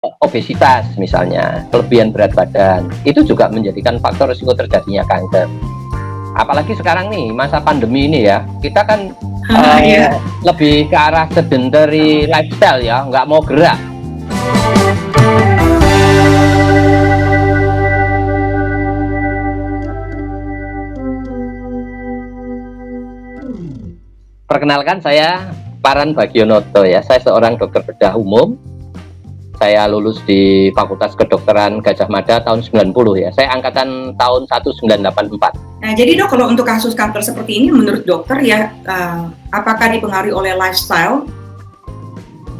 obesitas misalnya, kelebihan berat badan, itu juga menjadikan faktor risiko terjadinya kanker. Apalagi sekarang nih, masa pandemi ini ya, kita kan lebih ke arah sedentary lifestyle ya, nggak mau gerak. Perkenalkan, saya Paran Bagionoto ya, saya seorang dokter bedah umum. Saya lulus di Fakultas Kedokteran Gadjah Mada tahun 90 ya. Saya angkatan tahun 1984. Nah, jadi dok, kalau untuk kasus kanker seperti ini menurut dokter ya, apakah dipengaruhi oleh lifestyle?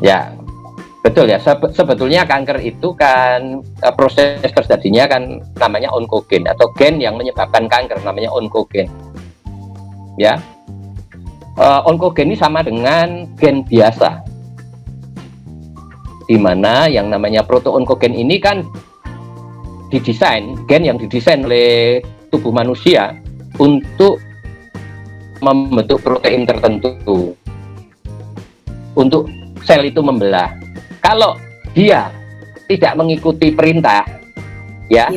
Ya, betul ya. Sebetulnya kanker itu kan proses terjadinya kan namanya onkogen atau gen yang menyebabkan kanker, namanya onkogen. Ya, onkogen ini sama dengan gen biasa, di mana yang namanya proto-onkogen ini kan didesain, gen yang didesain oleh tubuh manusia untuk membentuk protein tertentu untuk sel itu membelah. Kalau dia tidak mengikuti perintah ya,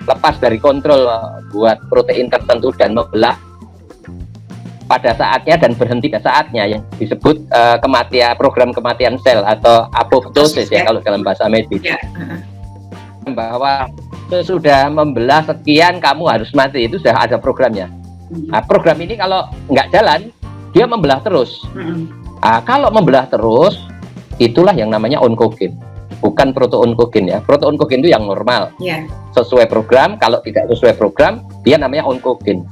lepas dari kontrol buat protein tertentu dan membelah pada saatnya dan berhenti pada saatnya, yang disebut kematian, program kematian sel atau apoptosis ya kalau dalam bahasa medis. Bahwa sesudah membelah sekian kamu harus mati, itu sudah ada programnya. Nah, program ini kalau nggak jalan, dia membelah terus. Nah, kalau membelah terus, itulah yang namanya onkogen, bukan proto-onkogen ya. Proto-onkogen itu yang normal, sesuai program. Kalau tidak sesuai program, dia namanya onkogen.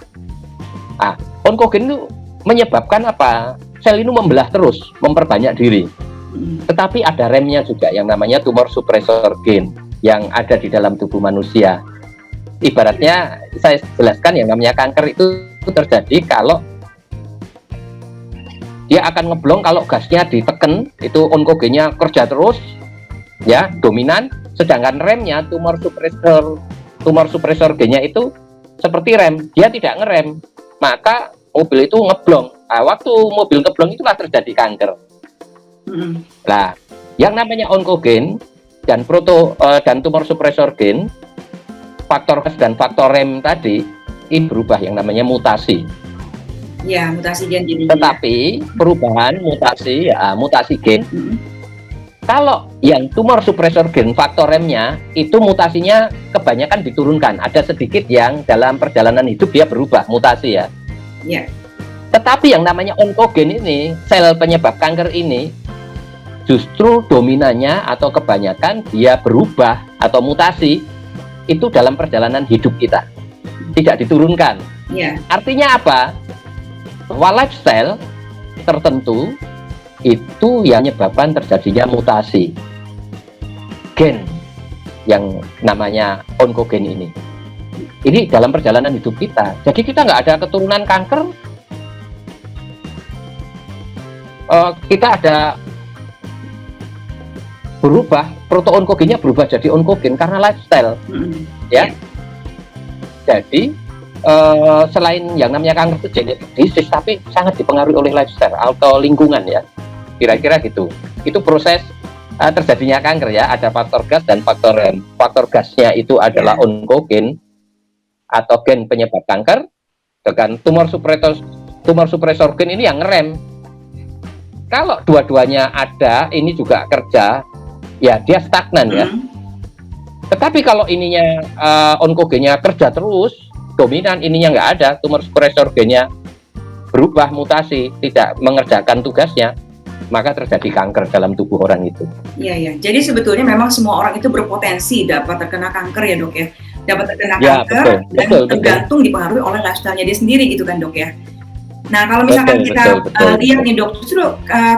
Ah, onkogen itu menyebabkan apa? Sel itu membelah terus, memperbanyak diri. Tetapi ada remnya juga yang namanya tumor suppressor gen yang ada di dalam tubuh manusia. Ibaratnya saya jelaskan, yang namanya kanker itu terjadi kalau dia akan ngeblong kalau gasnya ditekan, itu onkogennya kerja terus ya, dominan, sedangkan remnya tumor suppressor gennya itu seperti rem, dia tidak ngerem, maka mobil itu ngeblong. Nah, waktu mobil ngeblong itulah terjadi kanker. Nah, yang namanya onkogen dan dan tumor suppressor gen, faktor gas dan faktor rem tadi ini berubah, yang namanya mutasi. Ya, mutasi gen jadi. Tetapi perubahan mutasi gen. Kalau yang tumor suppressor gen faktor remnya itu mutasinya kebanyakan diturunkan, ada sedikit yang dalam perjalanan hidup dia berubah mutasi ya. Tetapi yang namanya onkogen ini, sel penyebab kanker ini, justru dominannya atau kebanyakan dia berubah atau mutasi itu dalam perjalanan hidup kita, tidak diturunkan. Artinya apa? Bahwa lifestyle tertentu itu yang menyebabkan terjadinya mutasi gen yang namanya onkogen ini. Ini dalam perjalanan hidup kita. Jadi kita nggak ada keturunan kanker, kita ada berubah, proto-onkogennya berubah jadi onkogen karena lifestyle. Ya. Jadi selain yang namanya kanker itu genetic disease, tapi sangat dipengaruhi oleh lifestyle atau lingkungan ya, kira-kira gitu. Itu proses terjadinya kanker ya. Ada faktor gas dan faktor rem. Faktor gasnya itu adalah onkogen atau gen penyebab kanker, dengan tumor suppressor gen ini yang ngerem. Kalau dua-duanya ada, ini juga kerja, ya dia stagnan ya. Tetapi kalau ininya onkogennya kerja terus, dominan, ininya nggak ada, tumor suppressor gennya berubah, mutasi, tidak mengerjakan tugasnya, maka terjadi kanker dalam tubuh orang itu. Iya. Jadi sebetulnya memang semua orang itu berpotensi dapat terkena kanker ya dok ya. Dapat terkena kanker, betul, tergantung dipengaruhi oleh lifestyle-nya dia sendiri gitu kan dok ya. Nah kalau misalkan kita lihat nih dok, justru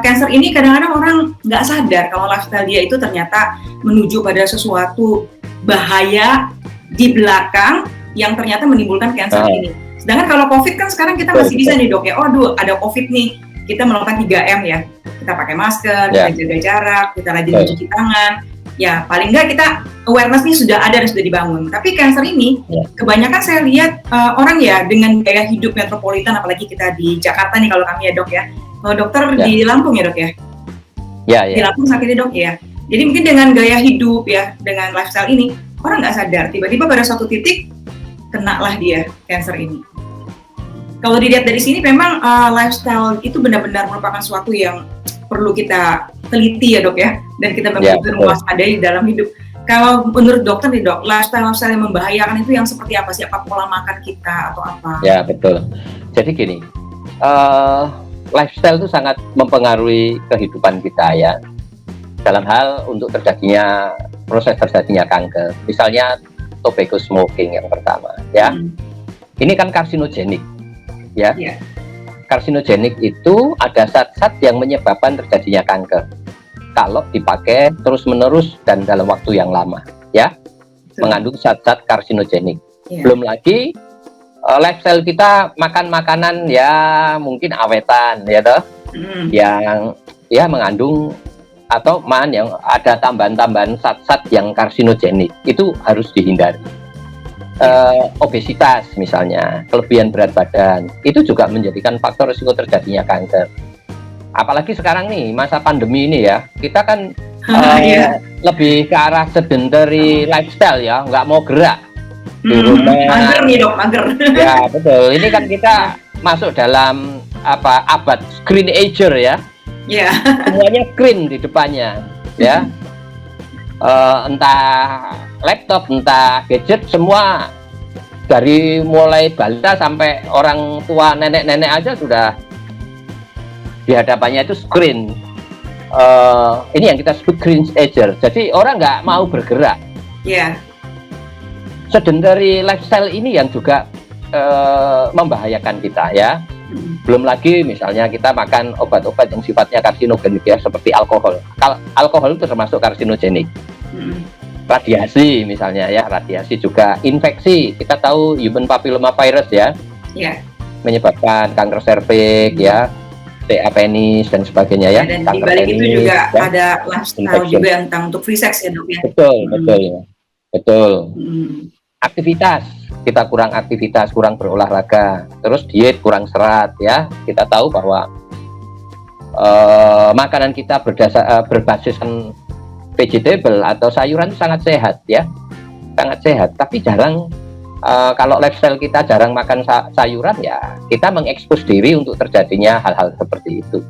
kanker ini kadang-kadang orang nggak sadar kalau lifestyle dia itu ternyata menuju pada sesuatu bahaya di belakang yang ternyata menimbulkan kanker ini. Sedangkan kalau COVID kan sekarang kita masih bisa nih dok ya, ada COVID nih, kita melakukan 3M ya, kita pakai masker, kita jaga jarak, kita rajin mencuci tangan, ya paling nggak kita awareness-nya sudah ada dan sudah dibangun. Tapi kanker ini, kebanyakan saya lihat orang ya dengan gaya hidup metropolitan, apalagi kita di Jakarta nih kalau kami ya dok ya, kalau dokter di Lampung ya dok ya? Di Lampung sakitnya dok ya. Jadi mungkin dengan gaya hidup ya, dengan lifestyle ini, orang nggak sadar, tiba-tiba pada suatu titik kenalah dia cancer ini. Kalau dilihat dari sini memang lifestyle itu benar-benar merupakan suatu yang perlu kita teliti ya dok ya, dan kita benar-benar mewaspadai dalam hidup. Kalau menurut dokter nih dok, lifestyle yang membahayakan itu yang seperti apa sih? Apa pola makan kita atau apa? Ya betul. Jadi gini, lifestyle itu sangat mempengaruhi kehidupan kita ya. Dalam hal untuk proses terjadinya kanker. Misalnya tobacco smoking yang pertama ya. Ini kan karsinogenik ya. Karsinogenik itu ada zat-zat yang menyebabkan terjadinya kanker kalau dipakai terus-menerus dan dalam waktu yang lama ya. Mengandung zat-zat karsinogenik. Belum lagi lifestyle kita makan makanan ya mungkin awetan ya toh. Yang ya mengandung atau yang ada tambahan-tambahan zat-zat yang karsinogenik, itu harus dihindari. Obesitas misalnya, kelebihan berat badan, itu juga menjadikan faktor risiko terjadinya kanker. Apalagi sekarang nih, masa pandemi ini ya, kita kan lebih ke arah sedentary lifestyle ya, nggak mau gerak di rumah. Mager nih dok, mager. Ya betul, ini kan kita masuk dalam abad screen ager ya. Semuanya screen di depannya ya. Entah laptop, entah gadget, semua dari mulai balita sampai orang tua, nenek-nenek aja sudah di hadapannya itu screen. Ini yang kita sebut screen ager. Jadi orang nggak mau bergerak. Sedentary lifestyle ini yang juga membahayakan kita ya. Belum lagi misalnya kita makan obat-obat yang sifatnya karsinogenik ya, seperti alkohol. Alkohol itu termasuk karsinogenik. Radiasi misalnya ya, radiasi juga, infeksi. Kita tahu human papilloma virus ya, menyebabkan kanker serviks ya, TA penis dan sebagainya ya. Dan di balik itu juga ada lifestyle juga tentang untuk free sex ya dok ya. Betul. Aktivitas, kita kurang aktivitas, kurang berolahraga, terus diet, kurang serat ya. Kita tahu bahwa makanan kita berbasiskan vegetable atau sayuran itu sangat sehat ya, sangat sehat. Tapi jarang kalau lifestyle kita jarang makan sayuran ya, kita mengekspos diri untuk terjadinya hal-hal seperti itu.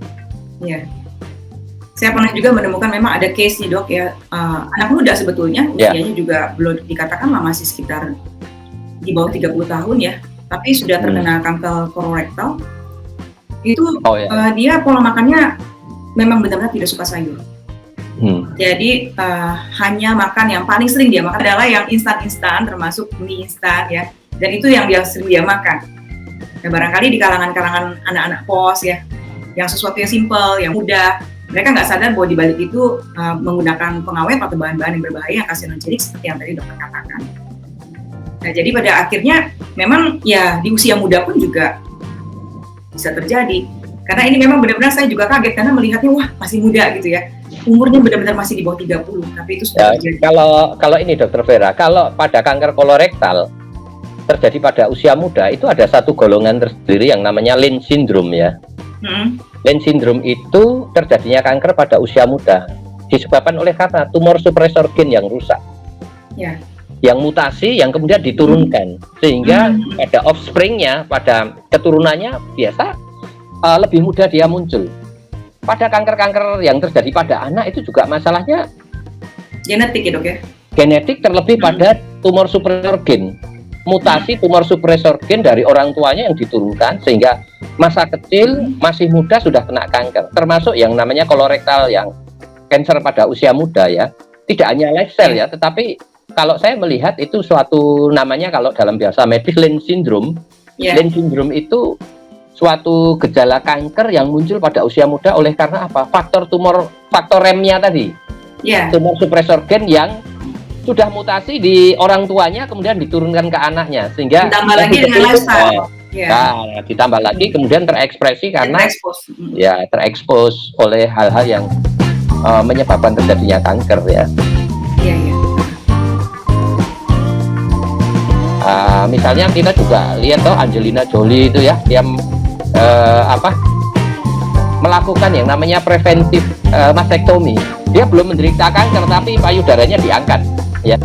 Saya pernah juga menemukan memang ada case nih dok ya, anak muda sebetulnya, usianya juga belum dikatakan lah, masih sekitar di bawah 30 tahun ya, tapi sudah terkena kanker kolorektal. Itu dia pola makannya memang benar-benar tidak suka sayur. Jadi hanya makan, yang paling sering dia makan adalah yang instan-instan, termasuk mie instan ya, dan itu yang dia sering dia makan. Nah, barangkali di kalangan anak-anak kos ya, yang sesuatu yang simple, yang mudah, mereka nggak sadar bahwa di balik itu menggunakan pengawet atau bahan-bahan yang berbahaya yang karsinogenik seperti yang tadi dokter katakan. Nah, jadi pada akhirnya memang ya di usia muda pun juga bisa terjadi. Karena ini memang benar-benar saya juga kaget karena melihatnya wah masih muda gitu ya. Umurnya benar-benar masih di bawah 30, tapi itu sudah terjadi. Kalau ini Dokter Vera, kalau pada kanker kolorektal terjadi pada usia muda, itu ada satu golongan tersendiri yang namanya Lynch syndrome ya. Lynch syndrome itu terjadinya kanker pada usia muda disebabkan oleh karena tumor supresor gen yang rusak, yang mutasi, yang kemudian diturunkan, sehingga pada offspringnya, pada keturunannya biasa lebih mudah dia muncul. Pada kanker-kanker yang terjadi pada anak itu juga masalahnya genetik ya dok ya? Genetik, terlebih pada tumor supresor gen. Mutasi tumor supresor gen dari orang tuanya yang diturunkan, sehingga masa kecil masih muda sudah kena kanker, termasuk yang namanya kolorektal, yang kanker pada usia muda ya. Tidak hanya lifestyle ya, tetapi kalau saya melihat itu suatu namanya, kalau dalam bahasa medis, Lynch syndrome. Lynch syndrome itu suatu gejala kanker yang muncul pada usia muda oleh karena apa? Faktor remnya tadi. Tumor supresor gen yang sudah mutasi di orang tuanya kemudian diturunkan ke anaknya, sehingga ditambah lagi dengan lifestyle. Nah, ditambah lagi kemudian terekspresi karena terekspos oleh hal-hal yang menyebabkan terjadinya kanker ya. Misalnya kita juga lihat toh Angelina Jolie itu ya, dia melakukan yang namanya preventif mastektomi. Dia belum menderita kanker tapi payudaranya diangkat, ya.